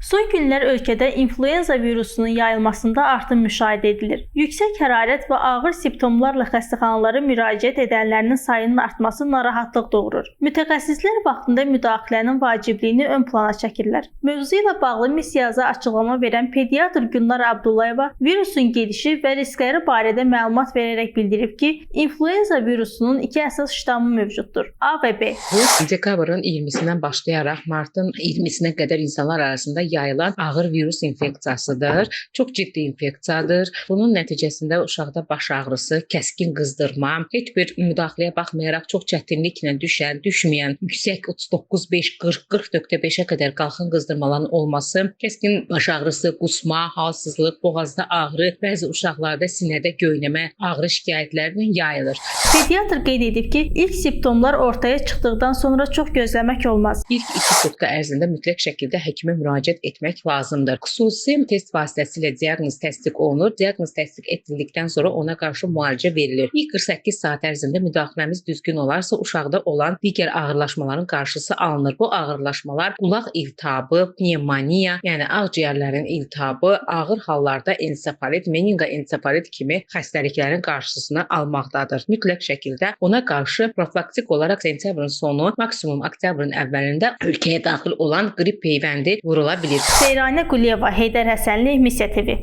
Son günlər ölkədə influenza virusunun yayılmasında artım müşahidə edilir. Yüksək hərarət və ağır simptomlarla xəstəxanalara müraciət edənlərin sayının artması narahatlıq doğurur. Mütəxəssislər vaxtında müdaxilənin vacibliyini ön plana çəkirlər. Mövzu ilə bağlı missiyaza açıqlama verən pediatr Gülnar Abdullayeva virusun gedişi və riskləri barədə məlumat verərək bildirib ki, influenza virusunun iki əsas ştamı mövcuddur: A və B. Bu, dekabrın 20-sindən başlayaraq martın 20-sinə qədər insanlar arasında yayılan ağır virus infeksiyasıdır. Çox ciddi infeksiyadır. Bunun nəticəsində uşaqda baş ağrısı, kəskin qızdırma, heç bir müdaxiləyə baxmayaraq çox çətinliklə düşən, düşməyən, yüksək 39,5, 40,5-ə qədər qalxın qızdırmaların olması, kəskin baş ağrısı, qusma, halsızlıq, boğazda ağrı, bəzi uşaqlarda sinədə göynəmə, ağrı şikayətlərindən yayılır. Pediatr qeyd edib ki, ilk simptomlar ortaya çıxdıqdan sonra çox gözləmək olmaz. İlk 2 sutka ərzində mütləq şəkildə həkimə müraciət etmək lazımdır. Xüsusi test vasitəsilə diaqnoz təsdiq olunur. Diaqnoz təsdiq edildikdən sonra ona qarşı müalicə verilir. İlk 48 saat ərzində müdaxiləmiz düzgün olarsa, uşaqda olan digər ağırlaşmaların qarşısı alınır. Bu ağırlaşmalar qulaq iltihabı, pnevmoniya, yəni ağciyərlərin iltihabı, ağır hallarda ensefalit, meningoensefalit kimi xəstəliklərin qarşısını almaqdadır. Mütləq şəkildə ona qarşı profilaktik olaraq sentyabrın sonu, maksimum oktyabrın əvvəlində ölkəyə daxil olan qrip peyvəndi vurula bilir. Seyranə Quliyeva, Heydər Həsənli, Missiya TV.